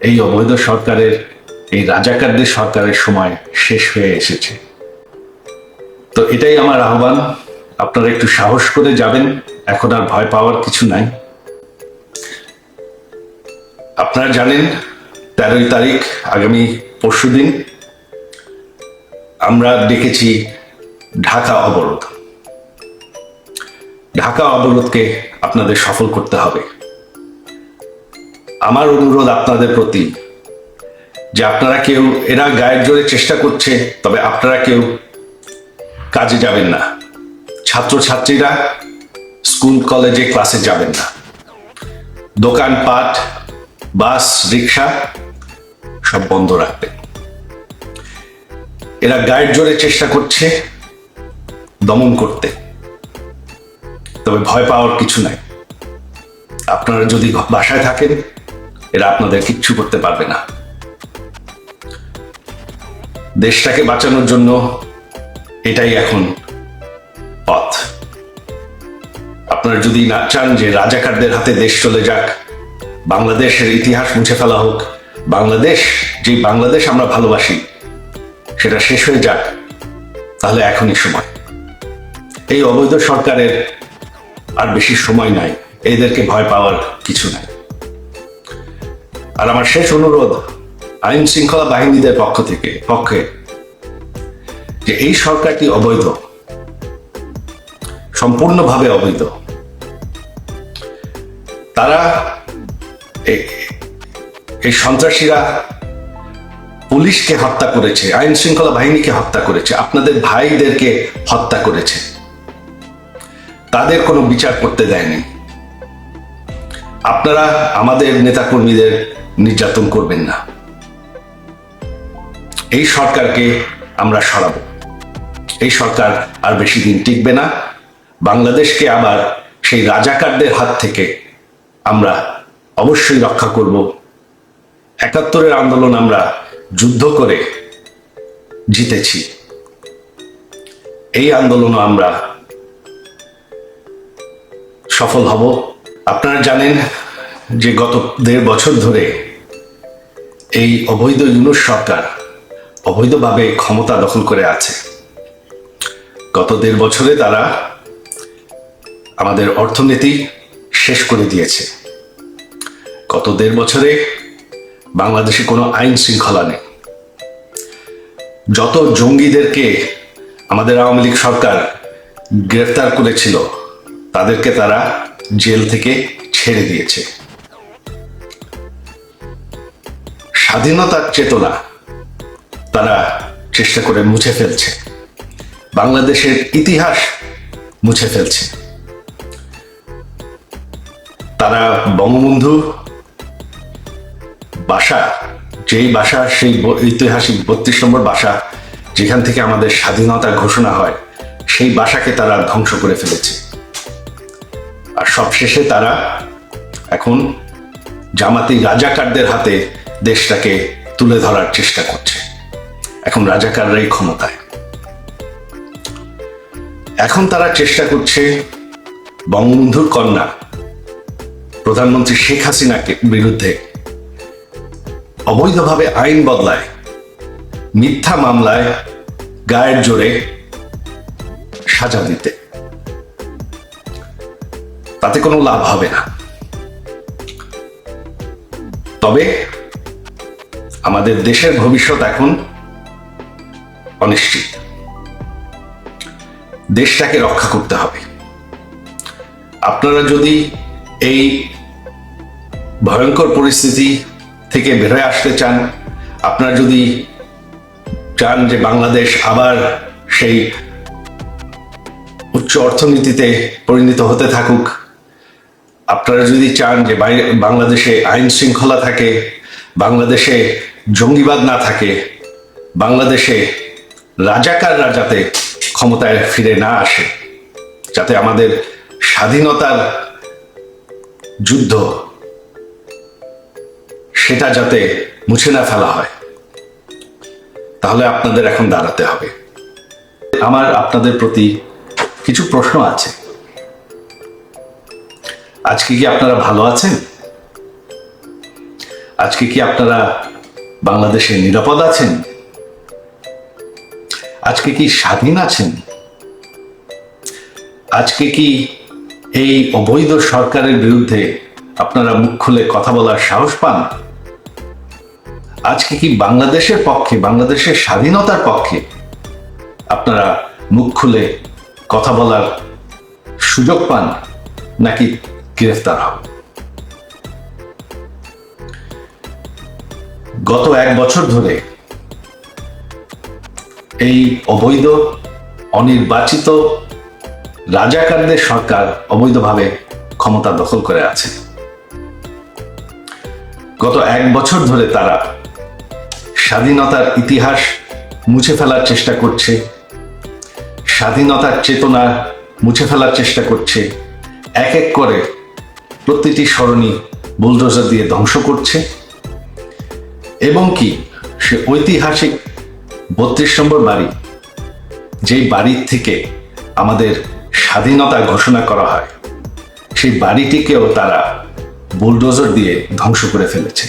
এই অবৈধ সরকারের, এই রাজাকারদের সরকারের সময় শেষ হয়ে এসেছে। তো এটাই আমার আহ্বান, আপনারা একটু সাহস করে যাবেন, এখন আর ভয় পাওয়ার কিছু নাই। আপনারা জানেন 13 তারিখ আগামী পরশুদিন আমরা ডেকেছি ঢাকা অবরোধ। ঢাকা অবরোধকে আপনাদের সফল করতে হবে। আমার অনুরোধ আপনাদের প্রতি যে আপনারা কেউ, এরা গায়ের জোরে চেষ্টা করছে, তবে আপনারা কেউ কাজে যাবেন না। ছাত্রছাত্রীরা স্কুল কলেজে ক্লাসে যাবেন না। দোকানপাট, বাস, রিক্সা সব বন্ধ রাখবেন। এরা গায়ের জোরে চেষ্টা করছে দমন করতে, তবে ভয় পাওয়ার কিছু নাই। আপনারা যদি বাসায় থাকেন, এরা আপনাদের কিচ্ছু করতে পারবে না। দেশটাকে বাঁচানোর জন্য এটাই এখন পথ। আপনারা যদি না চান যে রাজাকারদের হাতে দেশ চলে যাক, বাংলাদেশের ইতিহাস মুছে ফেলা হোক, বাংলাদেশ, যে বাংলাদেশ আমরা ভালোবাসি সেটা শেষ হয়ে যাক, তাহলে এখনই সময়। এই অবৈধ সরকারের আর বেশি সময় নাই, এদেরকে ভয় পাওয়ার কিছু নাই। আর আমার শেষ অনুরোধ আইন শৃঙ্খলা বাহিনীদের পক্ষে যে এই সরকারটি অবৈধ, সম্পূর্ণভাবে অবৈধ। তারা, এই সন্ত্রাসীরা পুলিশকে হত্যা করেছে, আইন শৃঙ্খলা বাহিনীকে হত্যা করেছে, আপনাদের ভাইদেরকে হত্যা করেছে, তাদের কোনো বিচার করতে দেয়নি। আপনারা আমাদের নেতাকর্মীদের নির্যাতন করবেন না। এই সরকারকে আমরা সরাবো। এই সরকার আর বেশি দিন টিকবে না। বাংলাদেশকে আবার সেই রাজাকারদের হাত থেকে আমরা অবশ্যই রক্ষা করব। ৭১-এর আন্দোলন আমরা যুদ্ধ করে জিতেছি। এই আন্দোলনও আমরা সফল হব। আপনারা জানেন যে গত ১.৫ বছর ধরে এই অবৈধ ইউনূস সরকার অবৈধভাবে ক্ষমতা দখল করে আছে। গত ১.৫ বছরে তারা আমাদের অর্থনীতি শেষ করে দিয়েছে। গত ১.৫ বছরে বাংলাদেশে কোনো আইন শৃঙ্খলা নেই। যত জঙ্গিদেরকে আমাদের আওয়ামী লীগ সরকার গ্রেফতার করেছিল, তাদেরকে তারা জেল থেকে ছেড়ে দিয়েছে। স্বাধীনতার চেতনা তারা চেষ্টা করে মুছে ফেলছে, বাংলাদেশের ইতিহাস মুছে ফেলছে। তারা বঙ্গবন্ধু বাসা, যেই বাসা, সেই ঐতিহাসিক ৩২ নম্বর বাসা, যেখান থেকে আমাদের স্বাধীনতা ঘোষণা হয়, সেই বাসাকে তারা ধ্বংস করে ফেলেছে। আর সবশেষে তারা এখন জামাতি রাজাকারদের হাতে দেশটাকে তুলে ধরার চেষ্টা করছে। এখন রাজাকাররাই ক্ষমতায়। এখন তারা চেষ্টা করছে বঙ্গবন্ধুর কন্যা প্রধানমন্ত্রী শেখ হাসিনাকে বিরুদ্ধে অবৈধভাবে আইন বদলায়, মিথ্যা মামলায় গায়ের জোরে সাজা দিতে। তাতে কোনো লাভ হবে না। তবে আমাদের দেশের ভবিষ্যৎ এখন অনিশ্চিত। দেশটাকে রক্ষা করতে হবে। আপনারা যদি এই ভয়ঙ্কর পরিস্থিতি থেকে বের হয়ে আসতে চান, আপনারা যদি চান যে বাংলাদেশ আবার সেই উচ্চ অর্থনীতিতে পরিণত হতে থাকুক, আপনারা যদি চান যে বাংলাদেশে আইন শৃঙ্খলা থাকে, বাংলাদেশে জঙ্গিবাদ না থাকে, বাংলাদেশে রাজাকাররা যাতে ক্ষমতায় ফিরে না আসে, যাতে আমাদের স্বাধীনতার যুদ্ধ সেটা যাতে মুছে না ফেলা হয়, তাহলে আপনাদের এখন দাঁড়াতে হবে। আমার আপনাদের প্রতি কিছু প্রশ্ন আছে। আজকে কি আপনারা ভালো আছেন? আজকে কি আপনারা বাংলাদেশে নিরাপদ আছেন? আজকে কি স্বাধীন আছেন? আজকে কি এই অবৈধ সরকারের বিরুদ্ধে আপনারা মুখ খুলে কথা বলার সাহস পান? আজকে কি বাংলাদেশের পক্ষে, বাংলাদেশের স্বাধীনতার পক্ষে আপনারা মুখ খুলে কথা বলার সুযোগ পান, নাকি গ্রেফতার হন? গত 1 বছর ধরে এই অবৈধ অনির্বাচিত রাজাকারদের সরকার অবৈধভাবে ক্ষমতা দখল করে আছে। গত 1 বছর ধরে তারা স্বাধীনতার ইতিহাস মুছে ফেলার চেষ্টা করছে, স্বাধীনতার চেতনা মুছে ফেলার চেষ্টা করছে, এক এক করে প্রতিটি সরণি বুলডোজার দিয়ে ধ্বংস করছে, এবং কি সে ঐতিহাসিক 32 নম্বর বাড়ি, যেই বাড়ির থেকে আমাদের স্বাধীনতা ঘোষণা করা হয়, সেই বাড়িটিকেও তারা বুলডোজার দিয়ে ধ্বংস করে ফেলেছে।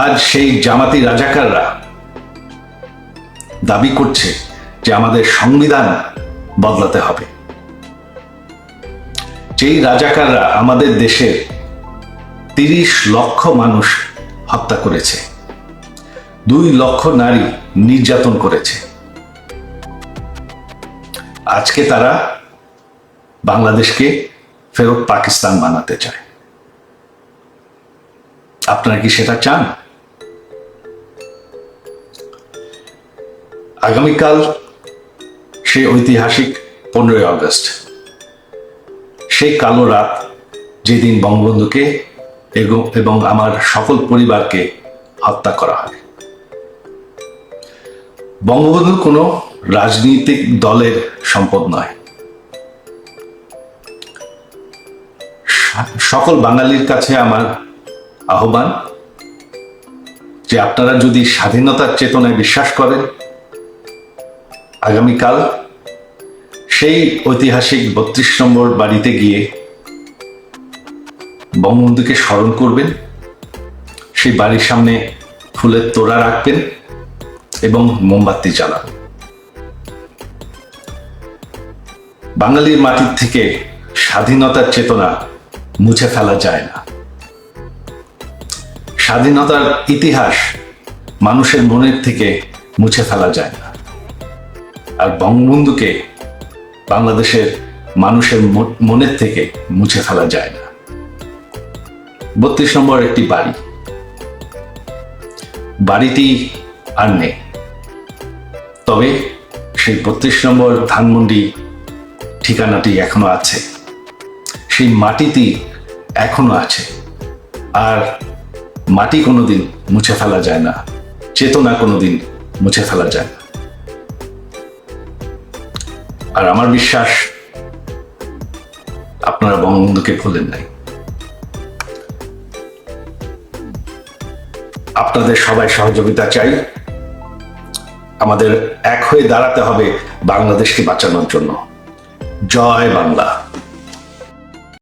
আজ সেই জামাতি রাজাকাররা দাবি করছে যে আমাদের সংবিধান বদলাতে হবে। যেই রাজাকাররা আমাদের দেশের 30 লক্ষ মানুষ হত্যা করেছে, 2 লক্ষ নারী নির্যাতন করেছে, আজকে তারা বাংলাদেশকে ফেরত পাকিস্তান বানাতে চায়। আপনারা কি সেটা চান? আগামীকাল সেই ঐতিহাসিক 15ই আগস্ট, সেই কালো রাত, যেদিন বঙ্গবন্ধুকে এবং আমার সকল পরিবারকে হত্যা করা হয়। বঙ্গবন্ধু কোনো রাজনৈতিক দলের সম্পদ নয়। সকল বাঙালির কাছে আমার আহ্বান যে আপনারা যদি স্বাধীনতার চেতনায় বিশ্বাস করেন, আগামীকাল সেই ঐতিহাসিক 32 নম্বর বাড়িতে গিয়ে বঙ্গবন্ধুকে স্মরণ করবেন, সেই বাড়ির সামনে ফুলের তোড়া রাখবেন এবং মোমবাতি জ্বালাবেন। বাঙালির মাটির থেকে স্বাধীনতার চেতনা মুছে ফেলা যায় না। স্বাধীনতার ইতিহাস মানুষের মনের থেকে মুছে ফেলা যায় না। আর বঙ্গবন্ধুকে বাংলাদেশের মানুষের মনের থেকে মুছে ফেলা যায় না। 32 নম্বর একটি বাড়ি, বাড়িটি আর নেই, তবে সেই 32 নম্বর ধানমন্ডি ঠিকানাটি এখনো আছে, সেই মাটিটি এখনো আছে। আর মাটি কোনোদিন মুছে ফেলা যায় না, চেতনা কোনোদিন মুছে ফেলা যায় না। আর আমার বিশ্বাস আপনারা বঙ্গবন্ধুকে ভুলেন নাই। আপনাদের সবাই সহযোগিতা চাই। আমাদের এক হয়ে দাঁড়াতে হবে বাংলাদেশকে বাঁচানোর জন্য। জয় বাংলা।